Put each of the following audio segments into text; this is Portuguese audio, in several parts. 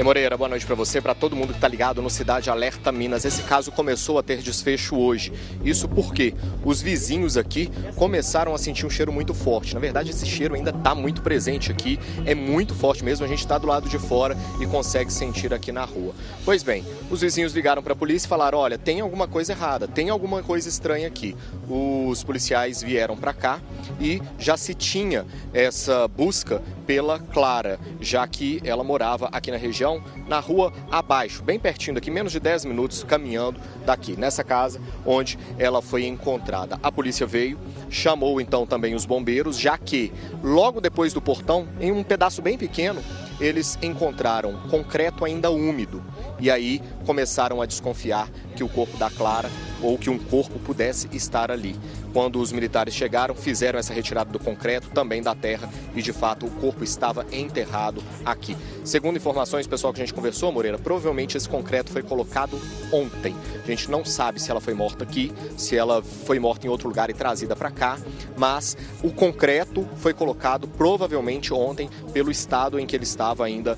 Moreira, boa noite para você, para todo mundo que está ligado no Cidade Alerta Minas. Esse caso começou a ter desfecho hoje. Isso porque os vizinhos aqui começaram a sentir um cheiro muito forte. Na verdade, esse cheiro ainda está muito presente aqui, é muito forte mesmo. A gente está do lado de fora e consegue sentir aqui na rua. Pois bem, os vizinhos ligaram para a polícia e falaram: olha, tem alguma coisa errada, tem alguma coisa estranha aqui. Os policiais vieram para cá e já se tinha essa busca pela Clara, já que ela morava aqui na região, na rua abaixo, bem pertinho daqui, menos de 10 minutos caminhando daqui, nessa casa onde ela foi encontrada. A polícia veio, chamou então também os bombeiros, já que logo depois do portão, em um pedaço bem pequeno, eles encontraram concreto ainda úmido. E aí começaram a desconfiar que o corpo da Clara ou que um corpo pudesse estar ali. Quando os militares chegaram, fizeram essa retirada do concreto, também da terra, e de fato o corpo estava enterrado aqui. Segundo informações, pessoal, que a gente conversou, Moreira, provavelmente esse concreto foi colocado ontem. A gente não sabe se ela foi morta aqui, se ela foi morta em outro lugar e trazida para cá, mas o concreto foi colocado provavelmente ontem pelo estado em que ele estava ainda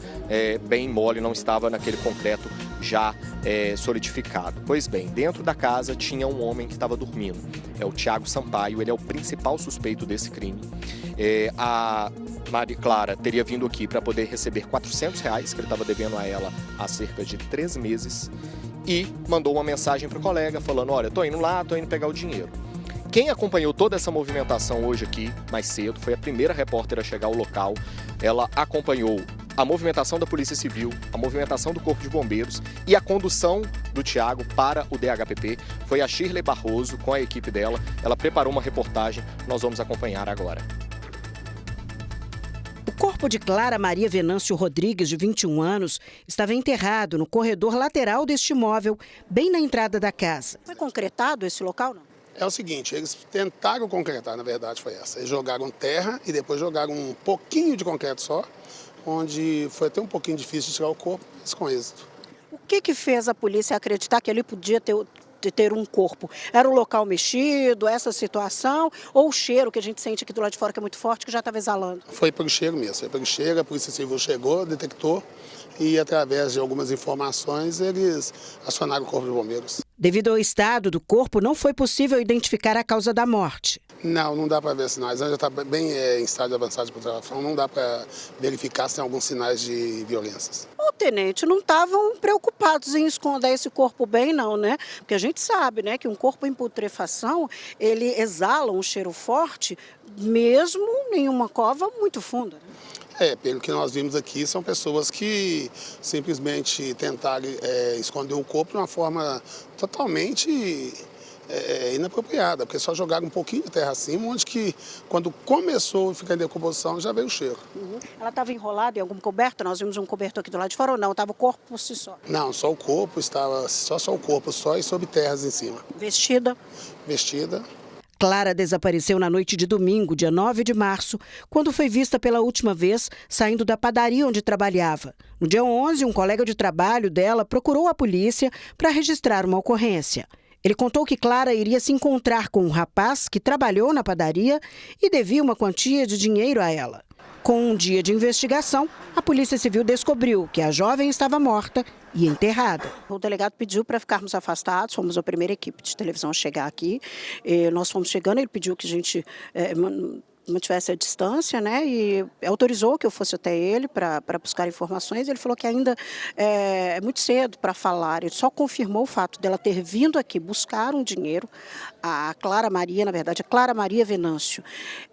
bem mole, não estava naquele concreto já solidificado. Pois bem, dentro da casa tinha um homem que estava dormindo. É o Thiago Sampaio, ele é o principal suspeito desse crime. A Maria Clara teria vindo aqui para poder receber R$400 que ele estava devendo a ela há cerca de 3 meses e mandou uma mensagem para o colega falando: olha, tô indo lá, tô indo pegar o dinheiro. Quem acompanhou toda essa movimentação hoje aqui, mais cedo, foi a primeira repórter a chegar ao local. Ela acompanhou a movimentação da Polícia Civil, a movimentação do Corpo de Bombeiros e a condução do Thiago para o DHPP. Foi a Shirley Barroso com a equipe dela. Ela preparou uma reportagem, nós vamos acompanhar agora. O corpo de Clara Maria Venâncio Rodrigues, de 21 anos, estava enterrado no corredor lateral deste imóvel, bem na entrada da casa. Foi concretado esse local, não? É o seguinte, eles tentaram concretar, na verdade foi essa. Eles jogaram terra e depois jogaram um pouquinho de concreto só, onde foi até um pouquinho difícil de tirar o corpo, mas com êxito. O que fez a polícia acreditar que ali podia ter um corpo? Era o local mexido, essa situação, ou o cheiro que a gente sente aqui do lado de fora, que é muito forte, que já estava exalando? Foi pelo cheiro mesmo, foi pelo cheiro, a Polícia Civil chegou, detectou e através de algumas informações eles acionaram o Corpo de Bombeiros. Devido ao estado do corpo, não foi possível identificar a causa da morte. Não dá para ver sinais. Ela já está bem em estágio avançado de putrefação, não dá para verificar se tem alguns sinais de violências. Ô, tenente, não estavam preocupados em esconder esse corpo bem, não, né? Porque a gente sabe, né, que um corpo em putrefação, ele exala um cheiro forte, mesmo em uma cova muito funda, né? Pelo que nós vimos aqui, são pessoas que simplesmente tentaram esconder o corpo de uma forma totalmente inapropriada, porque só jogaram um pouquinho de terra acima, onde que, quando começou a ficar em decomposição, já veio o cheiro. Ela estava enrolada em algum coberto? Nós vimos um cobertor aqui do lado de fora ou não? Estava o corpo por si só? Não, só o corpo, estava só o corpo, só e sob terras em cima. Vestida? Vestida. Clara desapareceu na noite de domingo, dia 9 de março, quando foi vista pela última vez saindo da padaria onde trabalhava. No dia 11, um colega de trabalho dela procurou a polícia para registrar uma ocorrência. Ele contou que Clara iria se encontrar com um rapaz que trabalhou na padaria e devia uma quantia de dinheiro a ela. Com um dia de investigação, a Polícia Civil descobriu que a jovem estava morta e enterrada. O delegado pediu para ficarmos afastados, fomos a primeira equipe de televisão a chegar aqui. Nós fomos chegando, ele pediu que a gente mantivesse a distância, né, e autorizou que eu fosse até ele para buscar informações. Ele falou que ainda é muito cedo para falar. Ele só confirmou o fato dela ter vindo aqui buscar um dinheiro. A Clara Maria, na verdade, a Clara Maria Venâncio,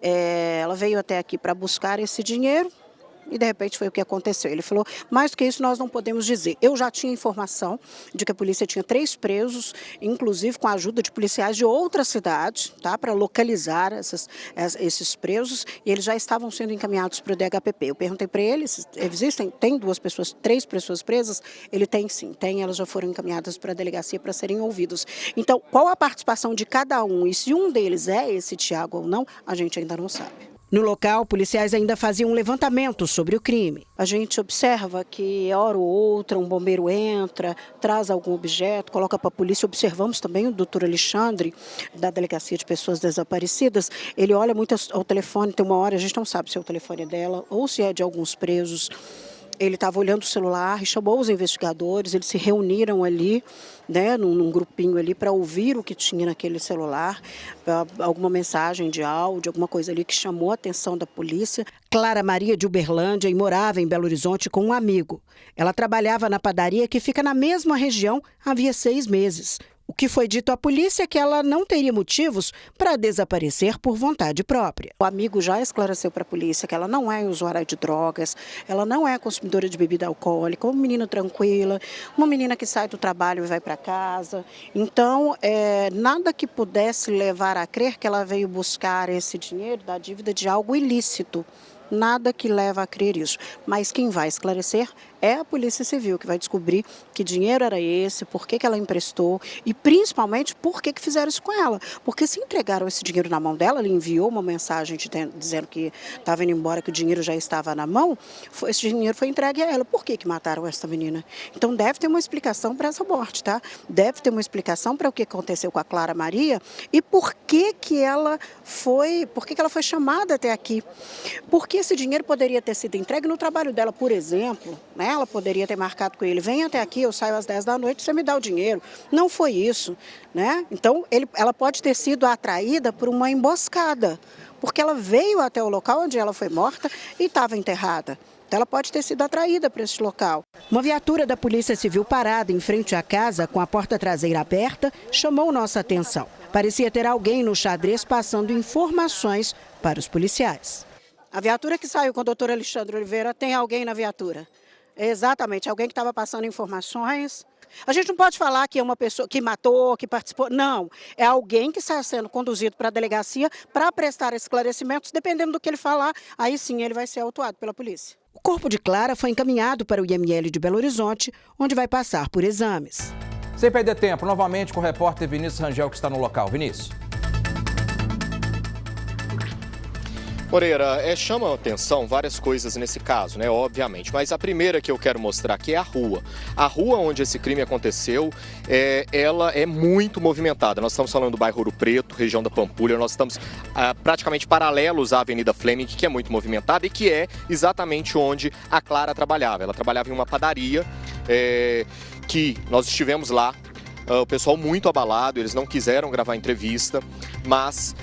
ela veio até aqui para buscar esse dinheiro. E, de repente, foi o que aconteceu. Ele falou: mais do que isso, nós não podemos dizer. Eu já tinha informação de que a polícia tinha 3 presos, inclusive com a ajuda de policiais de outras cidades, tá, para localizar esses presos, e eles já estavam sendo encaminhados para o DHPP. Eu perguntei para ele: tem 3 pessoas presas? Ele tem sim, elas já foram encaminhadas para a delegacia para serem ouvidos. Então, qual a participação de cada um e se um deles é esse Thiago ou não, a gente ainda não sabe. No local, policiais ainda faziam um levantamento sobre o crime. A gente observa que, hora ou outra, um bombeiro entra, traz algum objeto, coloca para a polícia. Observamos também o doutor Alexandre, da Delegacia de Pessoas Desaparecidas. Ele olha muito ao telefone, tem uma hora, a gente não sabe se é o telefone dela ou se é de alguns presos. Ele estava olhando o celular e chamou os investigadores, eles se reuniram ali, né, num grupinho ali para ouvir o que tinha naquele celular, alguma mensagem de áudio, alguma coisa ali que chamou a atenção da polícia. Clara Maria de Uberlândia e morava em Belo Horizonte com um amigo. Ela trabalhava na padaria que fica na mesma região havia 6 meses. O que foi dito à polícia é que ela não teria motivos para desaparecer por vontade própria. O amigo já esclareceu para a polícia que ela não é usuária de drogas, ela não é consumidora de bebida alcoólica, uma menina tranquila, uma menina que sai do trabalho e vai para casa. Então, nada que pudesse levar a crer que ela veio buscar esse dinheiro da dívida de algo ilícito. Nada que leva a crer isso. Mas quem vai esclarecer é a Polícia Civil, que vai descobrir que dinheiro era esse, por que ela emprestou e principalmente por que fizeram isso com ela. Porque se entregaram esse dinheiro na mão dela, ela enviou uma mensagem dizendo que estava indo embora, que o dinheiro já estava na mão, esse dinheiro foi entregue a ela. Por que mataram essa menina? Então deve ter uma explicação para essa morte, tá? Deve ter uma explicação para o que aconteceu com a Clara Maria e por que ela foi chamada até aqui. Porque esse dinheiro poderia ter sido entregue no trabalho dela, por exemplo, né? Ela poderia ter marcado com ele, vem até aqui, eu saio às 10 da noite, você me dá o dinheiro. Não foi isso, né? Então, ela pode ter sido atraída por uma emboscada, porque ela veio até o local onde ela foi morta e estava enterrada. Então, ela pode ter sido atraída para esse local. Uma viatura da Polícia Civil parada em frente à casa, com a porta traseira aberta, chamou nossa atenção. Parecia ter alguém no xadrez passando informações para os policiais. A viatura que saiu com o doutor Alexandre Oliveira, tem alguém na viatura? Exatamente, alguém que estava passando informações. A gente não pode falar que é uma pessoa que matou, que participou. Não, é alguém que está sendo conduzido para a delegacia para prestar esclarecimentos. Dependendo do que ele falar, aí sim ele vai ser autuado pela polícia. O corpo de Clara foi encaminhado para o IML de Belo Horizonte, onde vai passar por exames. Sem perder tempo, novamente com o repórter Vinícius Rangel, que está no local. Vinícius. Moreira, chama a atenção várias coisas nesse caso, né, obviamente, mas a primeira que eu quero mostrar aqui é a rua. A rua onde esse crime aconteceu, ela é muito movimentada. Nós estamos falando do bairro Ouro Preto, região da Pampulha, nós estamos praticamente paralelos à Avenida Fleming, que é muito movimentada e que é exatamente onde a Clara trabalhava. Ela trabalhava em uma padaria que nós estivemos lá. O pessoal muito abalado, eles não quiseram gravar entrevista, mas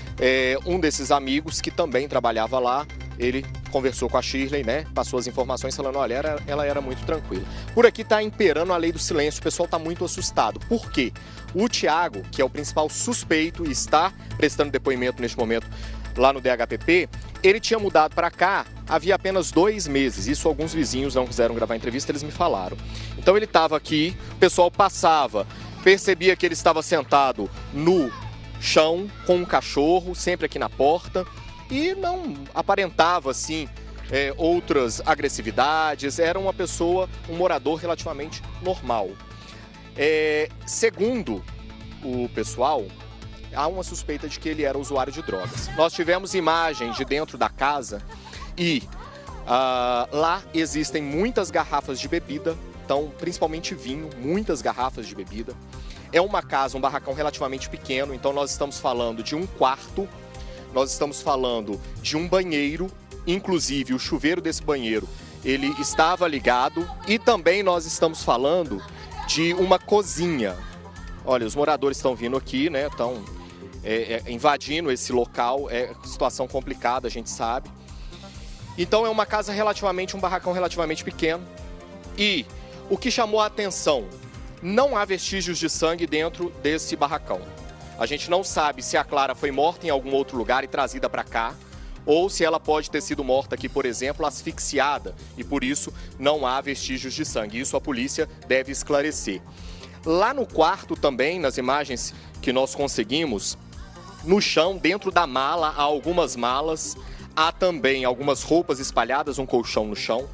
um desses amigos que também trabalhava lá, ele conversou com a Shirley, né? Passou as informações falando, olha, ela era muito tranquila. Por aqui está imperando a lei do silêncio, o pessoal está muito assustado. Por quê? O Tiago, que é o principal suspeito e está prestando depoimento neste momento lá no DHPP, ele tinha mudado para cá havia apenas 2 meses. Isso alguns vizinhos não quiseram gravar entrevista, eles me falaram. Então ele estava aqui, o pessoal passava, percebia que ele estava sentado no chão com um cachorro, sempre aqui na porta, e não aparentava assim outras agressividades. Era uma pessoa, um morador relativamente normal. Segundo o pessoal, há uma suspeita de que ele era usuário de drogas. Nós tivemos imagens de dentro da casa e lá existem muitas garrafas de bebida. Então, principalmente vinho, muitas garrafas de bebida. É uma casa, um barracão relativamente pequeno, então nós estamos falando de um quarto, nós estamos falando de um banheiro, inclusive o chuveiro desse banheiro, ele estava ligado, e também nós estamos falando de uma cozinha. Olha, os moradores estão vindo aqui, né, estão invadindo esse local, situação complicada, a gente sabe. Então é uma casa um barracão relativamente pequeno, e o que chamou a atenção, não há vestígios de sangue dentro desse barracão. A gente não sabe se a Clara foi morta em algum outro lugar e trazida para cá, ou se ela pode ter sido morta aqui, por exemplo, asfixiada, e por isso não há vestígios de sangue. Isso a polícia deve esclarecer. Lá no quarto também, nas imagens que nós conseguimos, no chão, dentro da mala, há algumas malas, há também algumas roupas espalhadas, um colchão no chão.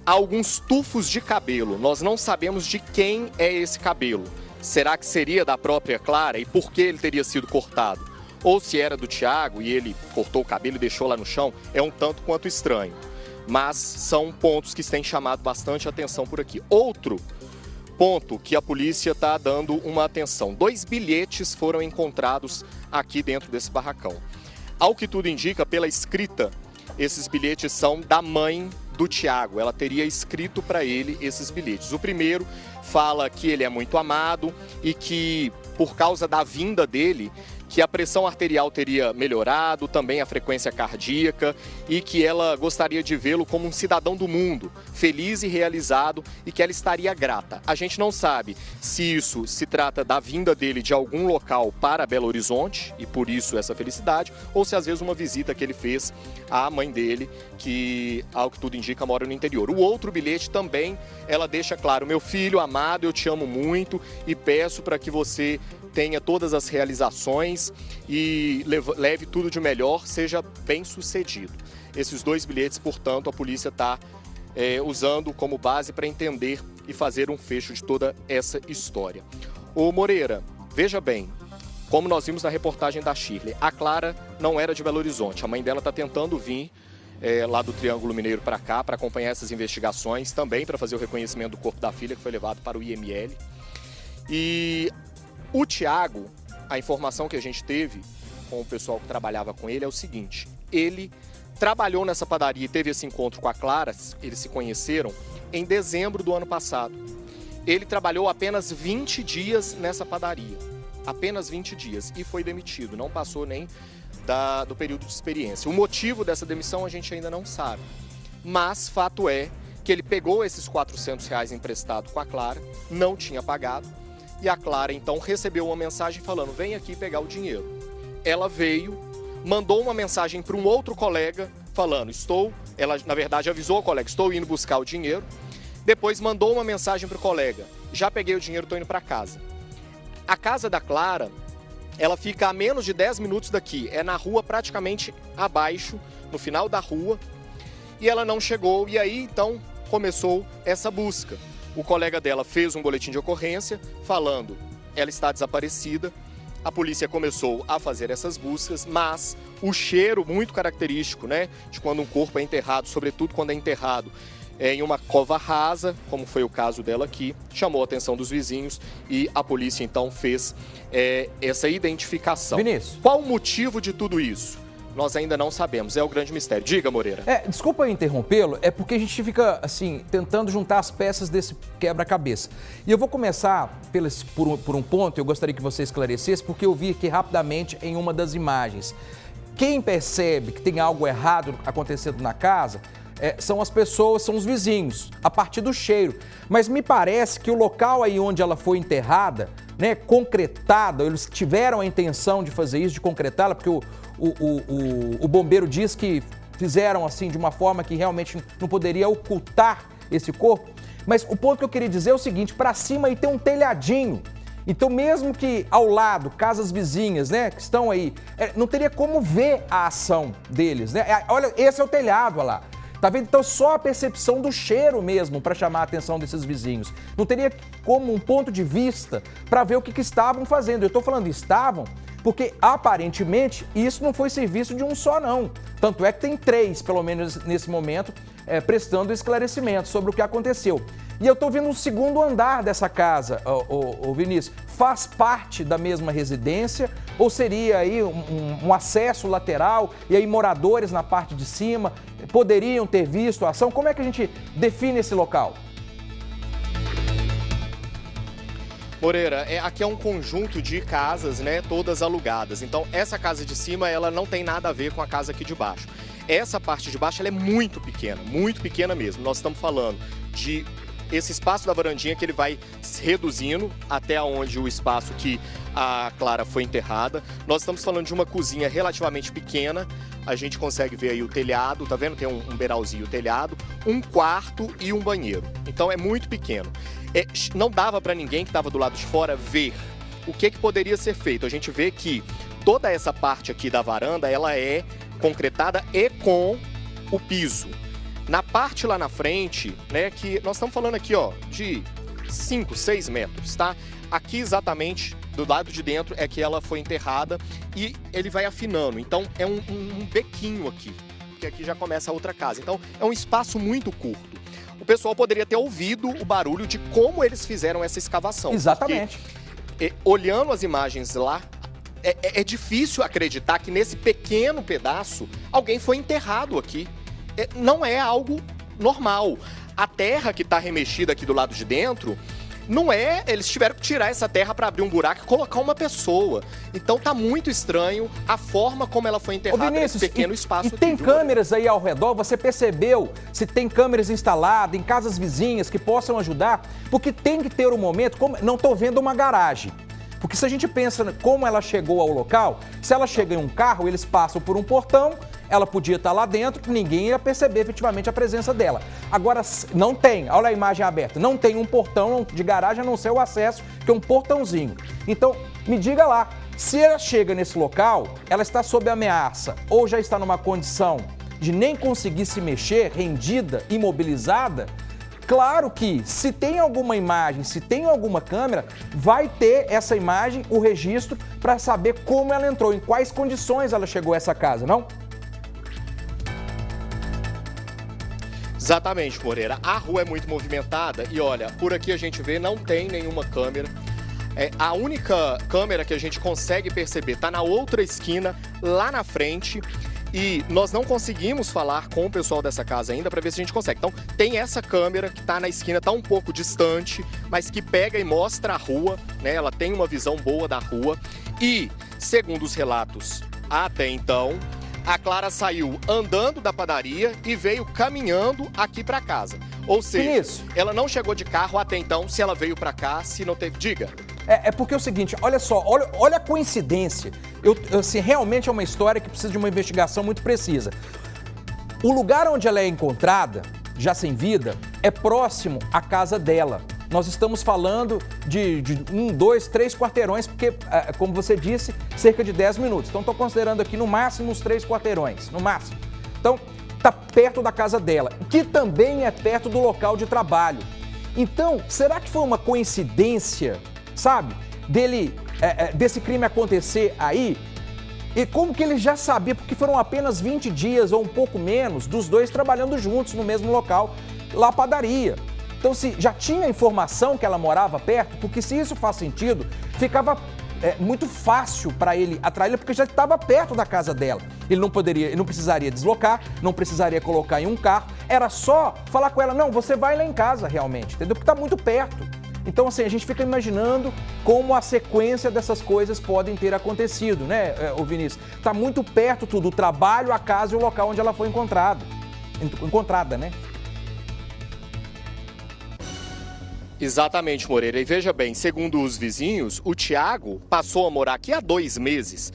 Há alguns tufos de cabelo, nós não sabemos de quem é esse cabelo. Será que seria da própria Clara e por que ele teria sido cortado? Ou se era do Tiago e ele cortou o cabelo e deixou lá no chão, é um tanto quanto estranho. Mas são pontos que têm chamado bastante atenção por aqui. Outro ponto que a polícia está dando uma atenção. 2 bilhetes foram encontrados aqui dentro desse barracão. Ao que tudo indica, pela escrita, esses bilhetes são da mãe do Tiago. Ela teria escrito para ele esses bilhetes. O primeiro fala que ele é muito amado e que, por causa da vinda dele, que a pressão arterial teria melhorado, também a frequência cardíaca, e que ela gostaria de vê-lo como um cidadão do mundo, feliz e realizado, e que ela estaria grata. A gente não sabe se isso se trata da vinda dele de algum local para Belo Horizonte, e por isso essa felicidade, ou se às vezes uma visita que ele fez à mãe dele, que, ao que tudo indica, mora no interior. O outro bilhete também, ela deixa claro: meu filho amado, eu te amo muito e peço para que você tenha todas as realizações e leve tudo de melhor, seja bem sucedido. Esses 2 bilhetes, portanto, a polícia está usando como base para entender e fazer um fecho de toda essa história. Ô Moreira, veja bem, como nós vimos na reportagem da Shirley, a Clara não era de Belo Horizonte, a mãe dela está tentando vir lá do Triângulo Mineiro para cá, para acompanhar essas investigações, também para fazer o reconhecimento do corpo da filha, que foi levado para o IML. E o Tiago, a informação que a gente teve com o pessoal que trabalhava com ele é o seguinte: ele trabalhou nessa padaria e teve esse encontro com a Clara, eles se conheceram em dezembro do ano passado. Ele trabalhou apenas 20 dias nessa padaria, apenas 20 dias, e foi demitido, não passou nem do período de experiência. O motivo dessa demissão a gente ainda não sabe, mas fato é que ele pegou esses R$400 emprestado com a Clara, não tinha pagado, e a Clara, então, recebeu uma mensagem falando: vem aqui pegar o dinheiro. Ela veio, mandou uma mensagem para um outro colega falando: ela, na verdade, avisou o colega: estou indo buscar o dinheiro. Depois mandou uma mensagem para o colega: já peguei o dinheiro, estou indo para casa. A casa da Clara, ela fica a menos de 10 minutos daqui. É na rua praticamente abaixo, no final da rua. E ela não chegou, e aí, então, começou essa busca. O colega dela fez um boletim de ocorrência falando: ela está desaparecida. A polícia começou a fazer essas buscas, mas o cheiro muito característico, né, de quando um corpo é enterrado, sobretudo quando é enterrado em uma cova rasa, como foi o caso dela aqui, chamou a atenção dos vizinhos e a polícia então fez essa identificação. Vinícius. Qual o motivo de tudo isso? Nós ainda não sabemos, é o grande mistério. Diga, Moreira. Desculpa interrompê-lo, é porque a gente fica, assim, tentando juntar as peças desse quebra-cabeça. E eu vou começar por um ponto, eu gostaria que você esclarecesse, porque eu vi aqui rapidamente em uma das imagens. Quem percebe que tem algo errado acontecendo na casa são as pessoas, são os vizinhos, a partir do cheiro. Mas me parece que o local aí onde ela foi enterrada, né, concretada, eles tiveram a intenção de fazer isso, de concretá-la, porque o bombeiro diz que fizeram assim de uma forma que realmente não poderia ocultar esse corpo. Mas o ponto que eu queria dizer é o seguinte: para cima aí tem um telhadinho. Então, mesmo que ao lado, casas vizinhas, né, que estão aí, não teria como ver a ação deles, né? Olha, esse é o telhado, olha lá. Tá vendo? Então, só a percepção do cheiro mesmo para chamar a atenção desses vizinhos. Não teria como um ponto de vista para ver o que estavam fazendo. Eu estou falando estavam porque, aparentemente, isso não foi serviço de um só, não. Tanto é que tem 3, pelo menos nesse momento, prestando esclarecimento sobre o que aconteceu. E eu estou vendo um segundo andar dessa casa, o Vinícius. Faz parte da mesma residência ou seria aí um acesso lateral e aí moradores na parte de cima poderiam ter visto a ação? Como é que a gente define esse local? Moreira, aqui é um conjunto de casas, né, todas alugadas. Então, essa casa de cima, ela não tem nada a ver com a casa aqui de baixo. Essa parte de baixo, ela é muito pequena mesmo. Nós estamos falando de esse espaço da varandinha que ele vai se reduzindo até onde o espaço que a Clara foi enterrada. Nós estamos falando de uma cozinha relativamente pequena. A gente consegue ver aí o telhado, tá vendo? Tem um beiralzinho, o telhado, um quarto e um banheiro. Então é muito pequeno. Não dava para ninguém que estava do lado de fora ver o que poderia ser feito. A gente vê que toda essa parte aqui da varanda, ela é concretada e com o piso. Na parte lá na frente, né, que nós estamos falando aqui, ó, de 5, 6 metros, tá? Aqui exatamente do lado de dentro é que ela foi enterrada e ele vai afinando. Então é um bequinho aqui, porque aqui já começa a outra casa. Então é um espaço muito curto. O pessoal poderia ter ouvido o barulho de como eles fizeram essa escavação. Exatamente. Porque, olhando as imagens lá, é difícil acreditar que nesse pequeno pedaço alguém foi enterrado aqui. Não é algo normal. A terra que está remexida aqui do lado de dentro, não é, eles tiveram que tirar essa terra para abrir um buraco e colocar uma pessoa. Então tá muito estranho a forma como ela foi enterrada nesse pequeno espaço aqui. E tem câmeras aí ao redor, você percebeu se tem câmeras instaladas em casas vizinhas que possam ajudar? Porque tem que ter um momento, como não estou vendo uma garagem. Porque se a gente pensa como ela chegou ao local, se ela chega em um carro, eles passam por um portão, ela podia estar lá dentro, ninguém ia perceber efetivamente a presença dela. Agora, não tem, olha a imagem aberta, não tem um portão de garagem a não ser o acesso, que é um portãozinho. Então, me diga lá, se ela chega nesse local, ela está sob ameaça ou já está numa condição de nem conseguir se mexer, rendida, imobilizada, claro que se tem alguma imagem, se tem alguma câmera, vai ter essa imagem, o registro, para saber como ela entrou, em quais condições ela chegou a essa casa, não? Exatamente, Moreira. A rua é muito movimentada e olha, por aqui a gente vê, não tem nenhuma câmera. A única câmera que a gente consegue perceber está na outra esquina, lá na frente. E nós não conseguimos falar com o pessoal dessa casa ainda para ver se a gente consegue. Então, tem essa câmera que está na esquina, está um pouco distante, mas que pega e mostra a rua, né? Ela tem uma visão boa da rua. E, segundo os relatos até então, a Clara saiu andando da padaria e veio caminhando aqui para casa. Ou seja, ela não chegou de carro até então, se ela veio para cá, se não teve... Diga. É porque é o seguinte, olha só, olha a coincidência. Assim, realmente é uma história que precisa de uma investigação muito precisa. O lugar onde ela é encontrada, já sem vida, é próximo à casa dela. Nós estamos falando de 1, 2, 3 quarteirões, porque, como você disse, cerca de 10 minutos. Então, estou considerando aqui no máximo uns 3 quarteirões, no máximo. Então, está perto da casa dela, que também é perto do local de trabalho. Então, será que foi uma coincidência, sabe, desse crime acontecer aí? E como que ele já sabia, porque foram apenas 20 dias ou um pouco menos dos dois trabalhando juntos no mesmo local, lá a padaria. Então, se já tinha informação que ela morava perto, porque se isso faz sentido, ficava muito fácil para ele atraí-la, porque já estava perto da casa dela. Ele não precisaria deslocar, não precisaria colocar em um carro, era só falar com ela, não, você vai lá em casa realmente, entendeu? Porque está muito perto. Então, assim, a gente fica imaginando como a sequência dessas coisas podem ter acontecido, né, ô Vinícius? Está muito perto tudo, o trabalho, a casa e o local onde ela foi encontrada, né? Exatamente, Moreira. E veja bem, segundo os vizinhos, o Tiago passou a morar aqui há 2 meses.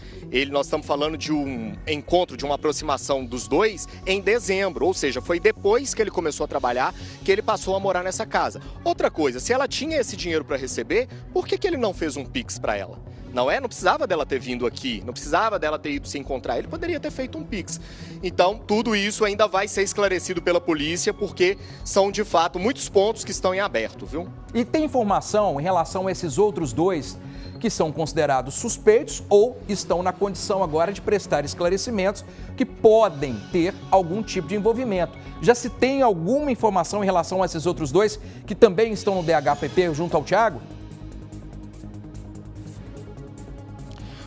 Nós estamos falando de um encontro, de uma aproximação dos dois em dezembro, ou seja, foi depois que ele começou a trabalhar que ele passou a morar nessa casa. Outra coisa, se ela tinha esse dinheiro para receber, por que ele não fez um Pix para ela? Não precisava dela ter vindo aqui, não precisava dela ter ido se encontrar, ele poderia ter feito um Pix. Então, tudo isso ainda vai ser esclarecido pela polícia, porque são, de fato, muitos pontos que estão em aberto, viu? E tem informação em relação a esses outros dois que são considerados suspeitos ou estão na condição agora de prestar esclarecimentos que podem ter algum tipo de envolvimento. Já se tem alguma informação em relação a esses outros dois que também estão no DHPP junto ao Tiago?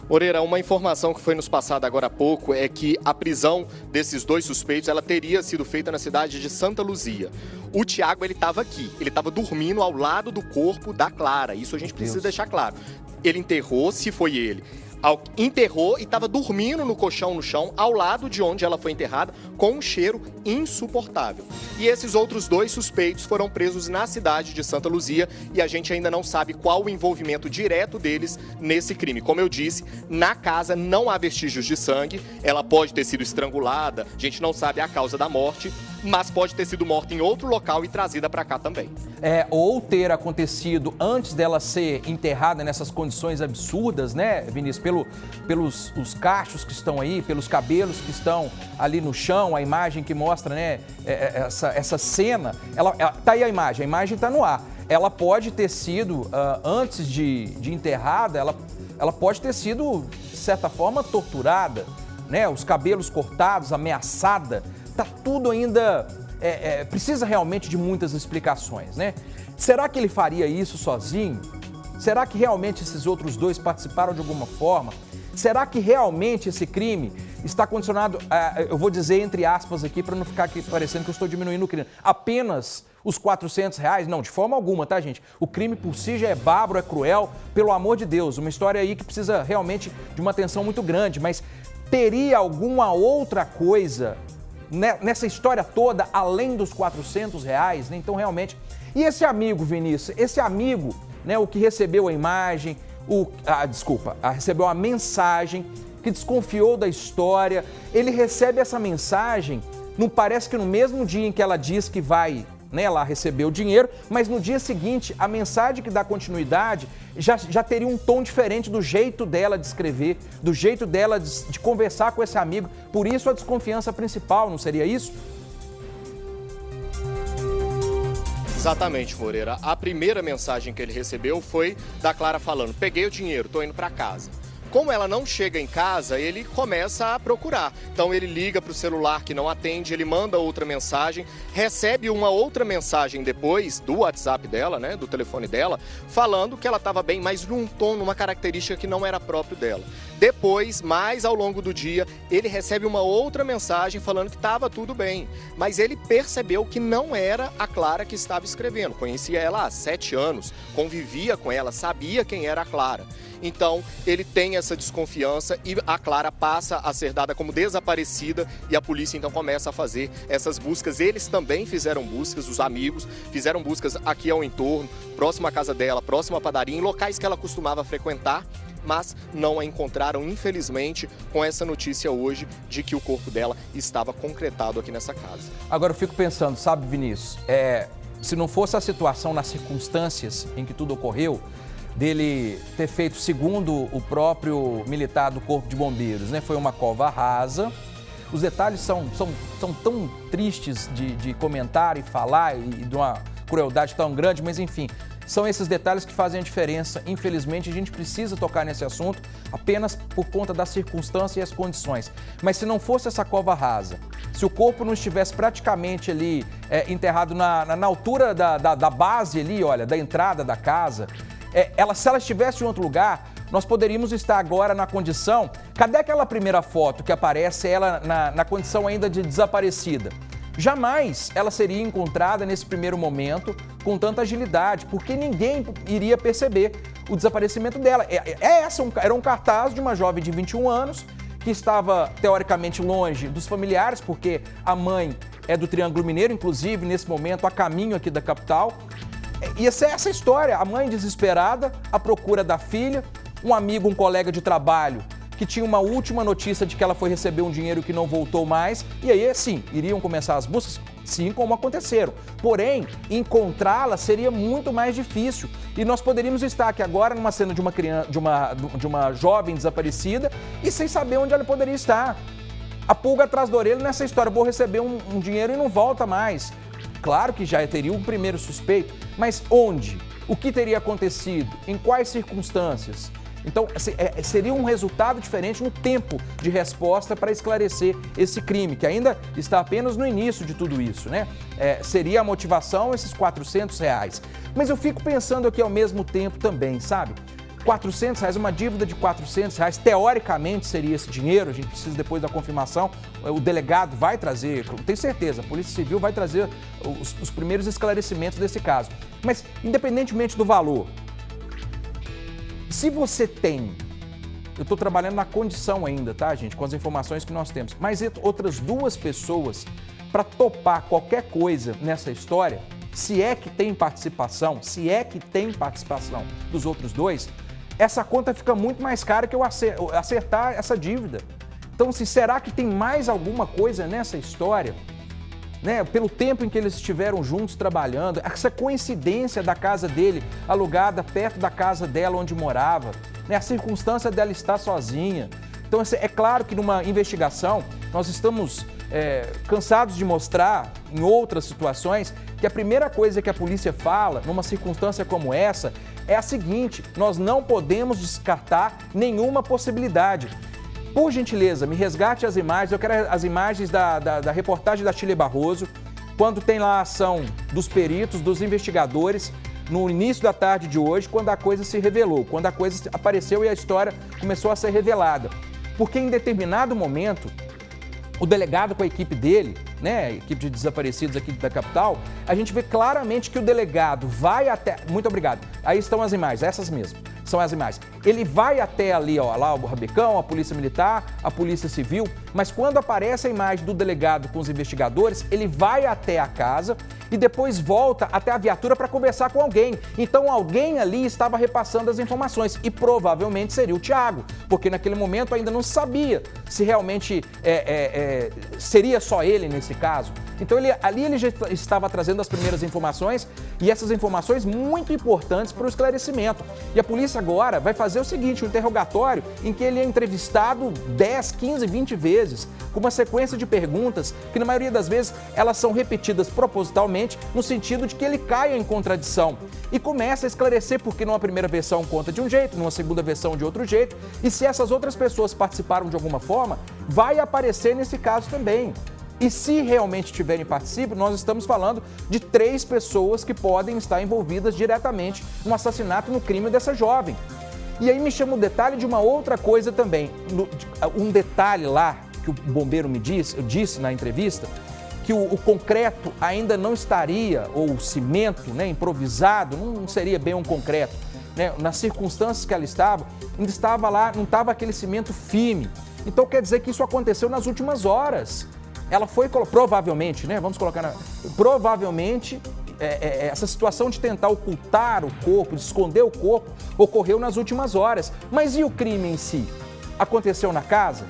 Moreira, uma informação que foi nos passada agora há pouco é que a prisão desses 2 suspeitos, ela teria sido feita na cidade de Santa Luzia. O Tiago, ele estava aqui, ele estava dormindo ao lado do corpo da Clara, isso a gente precisa deixar claro. Ele enterrou, se foi ele, enterrou e estava dormindo no colchão no chão, ao lado de onde ela foi enterrada, com um cheiro insuportável. E esses outros 2 suspeitos foram presos na cidade de Santa Luzia e a gente ainda não sabe qual o envolvimento direto deles nesse crime. Como eu disse, na casa não há vestígios de sangue, ela pode ter sido estrangulada, a gente não sabe a causa da morte, mas pode ter sido morta em outro local e trazida para cá também. Ou ter acontecido antes dela ser enterrada nessas condições absurdas, né, Vinícius? Pelos os cachos que estão aí, pelos cabelos que estão ali no chão, a imagem que mostra, né, essa cena, tá aí a imagem está no ar. Ela pode ter sido, antes de enterrada, ela pode ter sido, de certa forma, torturada, né? Os cabelos cortados, ameaçada, tá tudo ainda... precisa realmente de muitas explicações, né? Será que ele faria isso sozinho? Será que realmente esses outros 2 participaram de alguma forma? Será que realmente esse crime está condicionado, eu vou dizer entre aspas aqui, para não ficar aqui parecendo que eu estou diminuindo o crime, apenas os R$400? Não, de forma alguma, tá, gente? O crime por si já é bárbaro, é cruel, pelo amor de Deus. Uma história aí que precisa realmente de uma atenção muito grande, mas teria alguma outra coisa nessa história toda, além dos R$400, né? Então, realmente... E esse amigo, Vinícius, esse amigo, né, o que recebeu a imagem, recebeu a mensagem, que desconfiou da história, ele recebe essa mensagem, não parece que no mesmo dia em que ela diz que vai, né, ela recebeu o dinheiro, mas no dia seguinte, a mensagem que dá continuidade já teria um tom diferente do jeito dela de escrever, do jeito dela de conversar com esse amigo. Por isso a desconfiança principal, não seria isso? Exatamente, Moreira. A primeira mensagem que ele recebeu foi da Clara falando: peguei o dinheiro, tô indo para casa. Como ela não chega em casa, ele começa a procurar. Então ele liga para o celular que não atende, ele manda outra mensagem, recebe uma outra mensagem depois do WhatsApp dela, né, do telefone dela, falando que ela estava bem, mas num tom, numa característica que não era próprio dela. Depois, mais ao longo do dia, ele recebe uma outra mensagem falando que estava tudo bem, mas ele percebeu que não era a Clara que estava escrevendo. Conhecia ela há 7 anos, convivia com ela, sabia quem era a Clara. Então, ele tem essa desconfiança e a Clara passa a ser dada como desaparecida e a polícia então começa a fazer essas buscas. Eles também fizeram buscas, os amigos fizeram buscas aqui ao entorno, próximo à casa dela, próximo à padaria, em locais que ela costumava frequentar, mas não a encontraram, infelizmente, com essa notícia hoje de que o corpo dela estava concretado aqui nessa casa. Agora eu fico pensando, sabe, Vinícius, se não fosse a situação nas circunstâncias em que tudo ocorreu, dele ter feito, segundo o próprio militar do Corpo de Bombeiros, né? Foi uma cova rasa. Os detalhes são tão tristes de comentar e falar e de uma crueldade tão grande, mas enfim, são esses detalhes que fazem a diferença. Infelizmente, a gente precisa tocar nesse assunto apenas por conta das circunstâncias e as condições. Mas se não fosse essa cova rasa, se o corpo não estivesse praticamente ali enterrado na altura da base ali, olha, da entrada da casa, se ela estivesse em outro lugar, nós poderíamos estar agora na condição... Cadê aquela primeira foto que aparece ela na condição ainda de desaparecida? Jamais ela seria encontrada nesse primeiro momento com tanta agilidade, porque ninguém iria perceber o desaparecimento dela. Era um cartaz de uma jovem de 21 anos que estava teoricamente longe dos familiares, porque a mãe é do Triângulo Mineiro, inclusive nesse momento a caminho aqui da capital. Ia ser essa história, a mãe desesperada, à procura da filha, um amigo, um colega de trabalho que tinha uma última notícia de que ela foi receber um dinheiro que não voltou mais, e aí, sim, iriam começar as buscas, sim, como aconteceram. Porém, encontrá-la seria muito mais difícil, e nós poderíamos estar aqui agora numa cena de uma criança, de uma jovem desaparecida, e sem saber onde ela poderia estar. A pulga atrás da orelha nessa história, vou receber um dinheiro e não volta mais. Claro que já teria um primeiro suspeito, mas onde? O que teria acontecido? Em quais circunstâncias? Então, seria um resultado diferente no tempo de resposta para esclarecer esse crime, que ainda está apenas no início de tudo isso, né? Seria a motivação esses R$400. Mas eu fico pensando aqui ao mesmo tempo também, sabe? R$400, uma dívida de R$400, teoricamente seria esse dinheiro, a gente precisa depois da confirmação, o delegado vai trazer, tenho certeza, a Polícia Civil vai trazer os primeiros esclarecimentos desse caso. Mas, independentemente do valor, se você tem, eu estou trabalhando na condição ainda, tá, gente, com as informações que nós temos, mas outras 2 pessoas para topar qualquer coisa nessa história, se é que tem participação dos outros 2, essa conta fica muito mais cara que eu acertar essa dívida. Então, será que tem mais alguma coisa nessa história? Né? Pelo tempo em que eles estiveram juntos trabalhando, essa coincidência da casa dele alugada perto da casa dela onde morava, né? A circunstância dela estar sozinha. Então, é claro que numa investigação nós estamos cansados de mostrar em outras situações que a primeira coisa que a polícia fala numa circunstância como essa é a seguinte: nós não podemos descartar nenhuma possibilidade. Por gentileza, me resgate as imagens, eu quero as imagens da reportagem da Chile Barroso, quando tem lá a ação dos peritos, dos investigadores, no início da tarde de hoje, quando a coisa se revelou, quando a coisa apareceu e a história começou a ser revelada. porque em determinado momento, o delegado com a equipe dele, né, a equipe de desaparecidos aqui da capital, a gente vê claramente que o delegado vai até... Muito obrigado. Aí estão as imagens, essas mesmo. São as imagens. Ele vai até ali, ó, lá o Rabecão, a Polícia Militar, a Polícia Civil, mas quando aparece a imagem do delegado com os investigadores, ele vai até a casa e depois volta até a viatura para conversar com alguém. Então alguém ali estava repassando as informações e provavelmente seria o Thiago, porque naquele momento ainda não sabia se realmente seria só ele nesse caso. Então ali ele já estava trazendo as primeiras informações e essas informações muito importantes para o esclarecimento. E a polícia agora vai fazer o seguinte, um interrogatório em que ele é entrevistado 10, 15, 20 vezes, com uma sequência de perguntas que na maioria das vezes elas são repetidas propositalmente no sentido de que ele caia em contradição e começa a esclarecer porque numa primeira versão conta de um jeito, numa segunda versão de outro jeito e se essas outras pessoas participaram de alguma forma, vai aparecer nesse caso também. E se realmente tiverem participado, nós estamos falando de 3 pessoas que podem estar envolvidas diretamente no assassinato, no crime dessa jovem. E aí me chama o detalhe de uma outra coisa também. Um detalhe lá que o bombeiro disse na entrevista, que o concreto ainda não estaria, ou o cimento, né, improvisado, não seria bem um concreto. Né? Nas circunstâncias que ela estava, ainda estava lá, não estava aquele cimento firme. Então quer dizer que isso aconteceu nas últimas horas. Ela foi, provavelmente, né? Vamos colocar provavelmente, essa situação de tentar ocultar o corpo, de esconder o corpo, ocorreu nas últimas horas. Mas e o crime em si? Aconteceu na casa?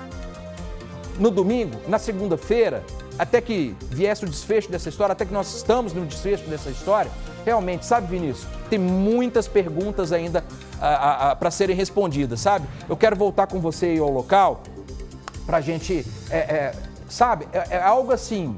No domingo? Na segunda-feira? Até que viesse o desfecho dessa história, até que nós estamos no desfecho dessa história? Realmente, sabe, Vinícius? Tem muitas perguntas ainda para serem respondidas, sabe? Eu quero voltar com você aí ao local para a gente... Sabe, é algo assim,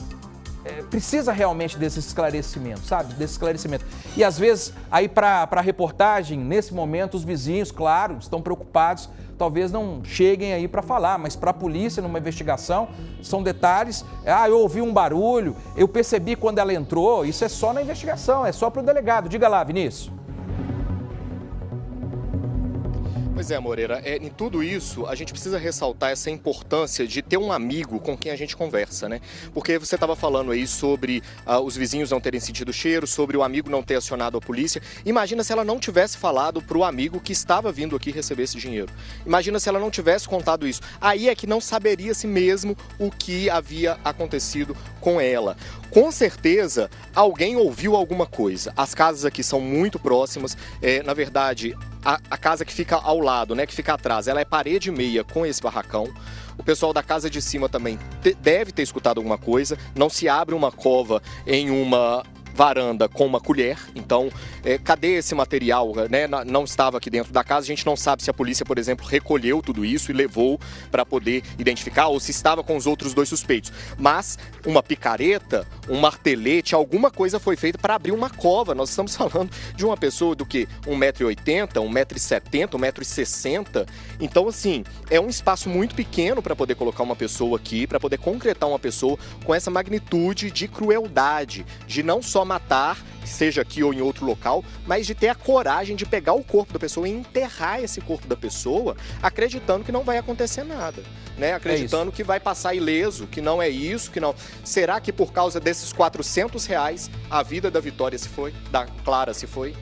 precisa realmente desse esclarecimento, sabe, desse esclarecimento. E às vezes, aí para a reportagem, nesse momento, os vizinhos, claro, estão preocupados, talvez não cheguem aí para falar, mas para a polícia, numa investigação, são detalhes, eu ouvi um barulho, eu percebi quando ela entrou, isso é só na investigação, é só para o delegado. Diga lá, Vinícius. Pois é, Moreira, em tudo isso a gente precisa ressaltar essa importância de ter um amigo com quem a gente conversa, né? Porque você estava falando aí sobre os vizinhos não terem sentido cheiro, sobre o amigo não ter acionado a polícia. Imagina se ela não tivesse falado para o amigo que estava vindo aqui receber esse dinheiro. Imagina se ela não tivesse contado isso. Aí é que não saberia-se mesmo o que havia acontecido com ela. Com certeza, alguém ouviu alguma coisa. As casas aqui são muito próximas. Na verdade, a casa que fica ao lado, né, que fica atrás, ela é parede e meia com esse barracão. O pessoal da casa de cima também deve ter escutado alguma coisa. Não se abre uma cova em uma varanda com uma colher, então cadê esse material, né? Não estava aqui dentro da casa, a gente não sabe se a polícia, por exemplo, recolheu tudo isso e levou para poder identificar ou se estava com os outros 2 suspeitos, mas uma picareta, um martelete, alguma coisa foi feita para abrir uma cova. Nós estamos falando de uma pessoa do que 1,80 m, 1,70 m, 1,60 m, então assim, é um espaço muito pequeno para poder colocar uma pessoa aqui, para poder concretar uma pessoa com essa magnitude de crueldade, de não só matar, seja aqui ou em outro local, mas de ter a coragem de pegar o corpo da pessoa e enterrar esse corpo da pessoa, acreditando que não vai acontecer nada, né? Acreditando que vai passar ileso, que não é isso, que não... Será que por causa desses R$400 a vida da Vitória se foi? Da Clara se foi?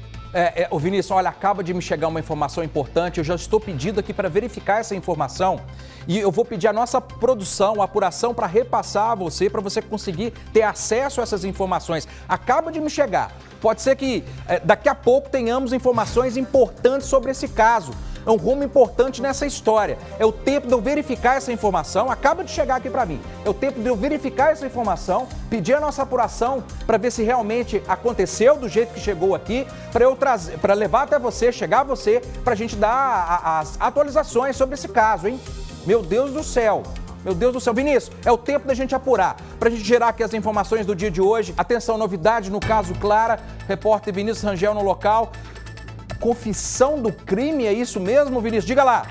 Ô Vinícius, olha, acaba de me chegar uma informação importante, eu já estou pedindo aqui para verificar essa informação e eu vou pedir a nossa produção, a apuração para repassar a você, para você conseguir ter acesso a essas informações. Acaba de me chegar, pode ser que daqui a pouco tenhamos informações importantes sobre esse caso. É um rumo importante nessa história. É o tempo de eu verificar essa informação, acaba de chegar aqui para mim. É o tempo de eu verificar essa informação, pedir a nossa apuração para ver se realmente aconteceu do jeito que chegou aqui, para eu trazer, para levar até você, chegar a você, para a gente dar as atualizações sobre esse caso, hein? Meu Deus do céu! Meu Deus do céu. Vinícius, é o tempo da gente apurar, para a gente gerar aqui as informações do dia de hoje. Atenção, novidade no caso Clara, repórter Vinícius Rangel no local. Confissão do crime, é isso mesmo, Vinícius? Diga lá.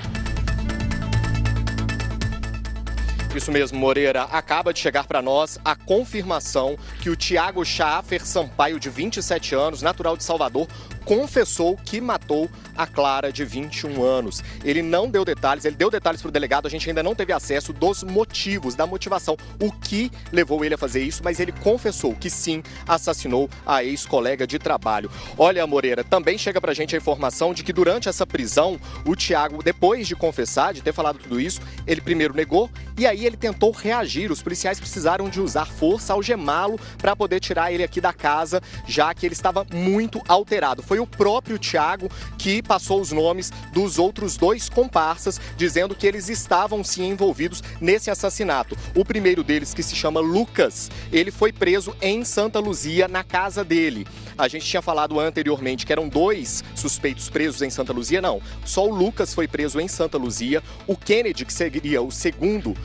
Isso mesmo, Moreira. Acaba de chegar para nós a confirmação que o Thiago Schaffer Sampaio, de 27 anos, natural de Salvador, confessou que matou a Clara, de 21 anos. Ele não deu detalhes, ele deu detalhes para o delegado, a gente ainda não teve acesso dos motivos, da motivação, o que levou ele a fazer isso, mas ele confessou que sim, assassinou a ex-colega de trabalho. Olha, Moreira, também chega pra gente a informação de que durante essa prisão, o Thiago, depois de confessar, de ter falado tudo isso, ele primeiro negou e aí ele tentou reagir. Os policiais precisaram de usar força, algemá-lo para poder tirar ele aqui da casa, já que ele estava muito alterado. Foi o próprio Thiago que passou os nomes dos outros 2 comparsas, dizendo que eles estavam sim envolvidos nesse assassinato. O primeiro deles, que se chama Lucas, ele foi preso em Santa Luzia, na casa dele. A gente tinha falado anteriormente que eram 2 suspeitos presos em Santa Luzia, não. Só o Lucas foi preso em Santa Luzia. O Kennedy, que seria o segundo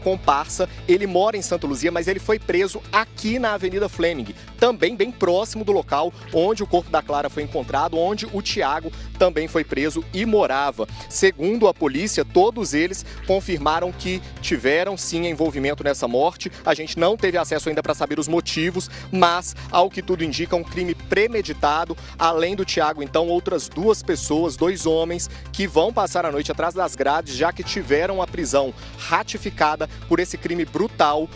comparsa, ele mora em Santa Luzia, mas ele foi preso aqui na Avenida Fleming, também bem próximo do local onde o corpo da Clara foi encontrado, onde o Thiago também foi preso e morava. Segundo a polícia, todos eles confirmaram que tiveram sim envolvimento nessa morte. A gente não teve acesso ainda para saber os motivos, mas, ao que tudo indica, um crime premeditado. Além do Thiago, então, outras 2 pessoas, 2 homens, que vão passar a noite atrás das grades, já que tiveram a prisão ratificada por esse crime brutal,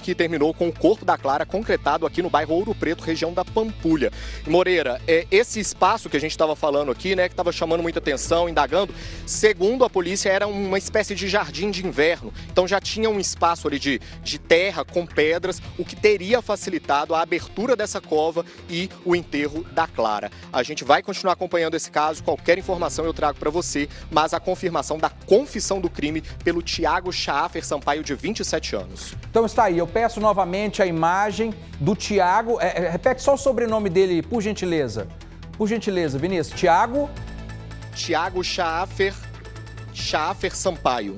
que terminou com o corpo da Clara concretado aqui no bairro Ouro Preto, região da Pampulha. Moreira, esse espaço que a gente estava falando aqui, né, que estava chamando muita atenção, indagando, segundo a polícia, era uma espécie de jardim de inverno. Então já tinha um espaço ali de terra com pedras, o que teria facilitado a abertura dessa cova e o enterro da Clara. A gente vai continuar acompanhando esse caso, qualquer informação eu trago para você, mas a confirmação da confissão do crime pelo Thiago Schaffer Sampaio, de 27 anos. Então está aí, eu peço novamente a imagem do Thiago, repete só o sobrenome dele, por gentileza. Por gentileza, Vinícius. Thiago Schaffer Sampaio.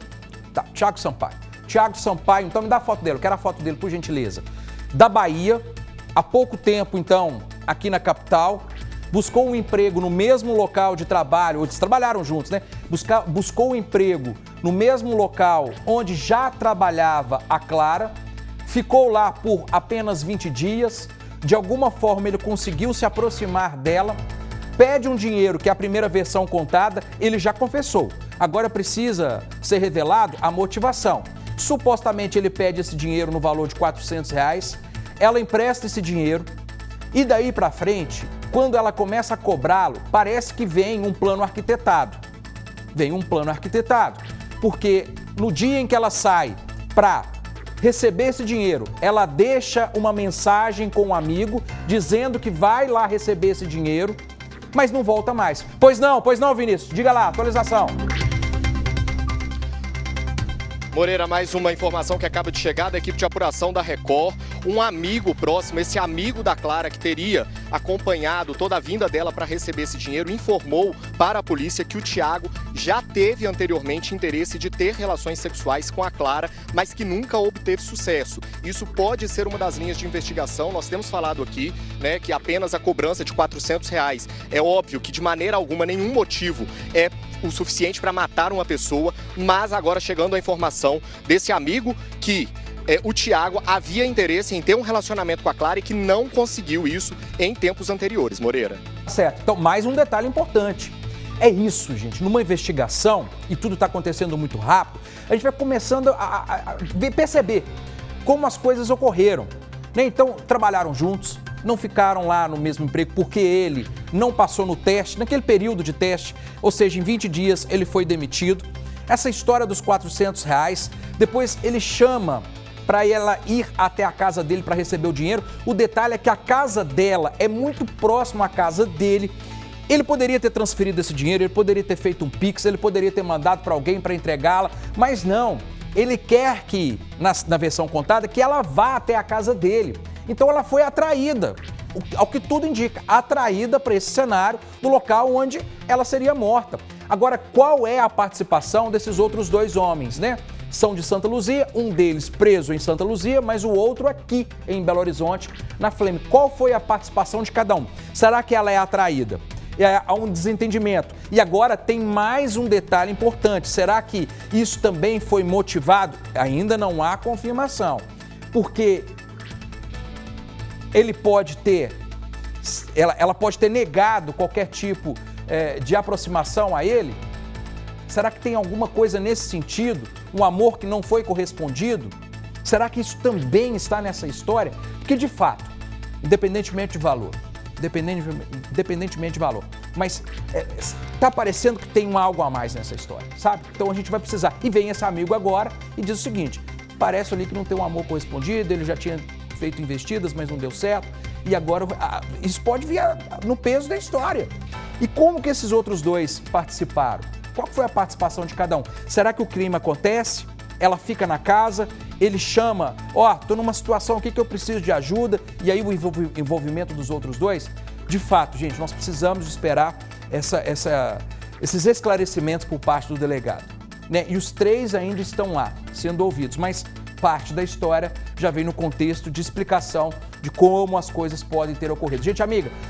Tá, Thiago Sampaio. Thiago Sampaio, então me dá a foto dele, eu quero a foto dele, por gentileza. Da Bahia, há pouco tempo, então, aqui na capital, buscou um emprego no mesmo local de trabalho, eles trabalharam juntos, né? Buscou um emprego no mesmo local onde já trabalhava a Clara, ficou lá por apenas 20 dias, de alguma forma ele conseguiu se aproximar dela, pede um dinheiro, que é a primeira versão contada, ele já confessou. Agora precisa ser revelado a motivação. Supostamente ele pede esse dinheiro no valor de R$400, ela empresta esse dinheiro e daí para frente, quando ela começa a cobrá-lo, parece que vem um plano arquitetado. Porque no dia em que ela sai para receber esse dinheiro, ela deixa uma mensagem com um amigo dizendo que vai lá receber esse dinheiro, mas não volta mais. Pois não, Vinícius? Diga lá, atualização. Moreira, mais uma informação que acaba de chegar da equipe de apuração da Record. Um amigo próximo, esse amigo da Clara que teria acompanhado toda a vinda dela para receber esse dinheiro, informou para a polícia que o Thiago já teve anteriormente interesse de ter relações sexuais com a Clara, mas que nunca obteve sucesso. Isso pode ser uma das linhas de investigação. Nós temos falado aqui, né, que apenas a cobrança de R$400. É óbvio que de maneira alguma nenhum motivo é o suficiente para matar uma pessoa, mas agora chegando a informação desse amigo que o Thiago havia interesse em ter um relacionamento com a Clara e que não conseguiu isso em tempos anteriores, Moreira. Certo. Então, mais um detalhe importante. É isso, gente. Numa investigação, e tudo está acontecendo muito rápido, a gente vai começando a perceber como as coisas ocorreram. Né? Então, trabalharam juntos, não ficaram lá no mesmo emprego porque ele não passou no teste, naquele período de teste, ou seja, em 20 dias ele foi demitido. Essa história dos R$400, depois ele chama para ela ir até a casa dele para receber o dinheiro. O detalhe é que a casa dela é muito próximo à casa dele. Ele poderia ter transferido esse dinheiro, ele poderia ter feito um Pix, ele poderia ter mandado para alguém para entregá-la, mas não. Ele quer que, na versão contada, que ela vá até a casa dele. Então ela foi atraída, ao que tudo indica, atraída para esse cenário, do local onde ela seria morta. Agora, qual é a participação desses outros 2 homens, né? São de Santa Luzia, um deles preso em Santa Luzia, mas o outro aqui em Belo Horizonte, na Fleming. Qual foi a participação de cada um? Será que ela é atraída? Há um desentendimento. E agora tem mais um detalhe importante. Será que isso também foi motivado? Ainda não há confirmação. Porque ele pode ter ela pode ter negado qualquer tipo de aproximação a ele? Será que tem alguma coisa nesse sentido? Um amor que não foi correspondido? Será que isso também está nessa história? Porque, de fato, independentemente de valor, mas tá parecendo que tem algo a mais nessa história, sabe? Então a gente vai precisar. E vem esse amigo agora e diz o seguinte, parece ali que não tem um amor correspondido, ele já tinha feito investidas, mas não deu certo, e agora isso pode vir no peso da história. E como que esses outros dois participaram? Qual foi a participação de cada um? Será que o crime acontece? Ela fica na casa, ele chama, tô numa situação aqui que eu preciso de ajuda, e aí o envolvimento dos outros dois? De fato, gente, nós precisamos esperar esses esclarecimentos por parte do delegado, né? E os 3 ainda estão lá, sendo ouvidos, mas parte da história já vem no contexto de explicação de como as coisas podem ter ocorrido. Gente, amiga,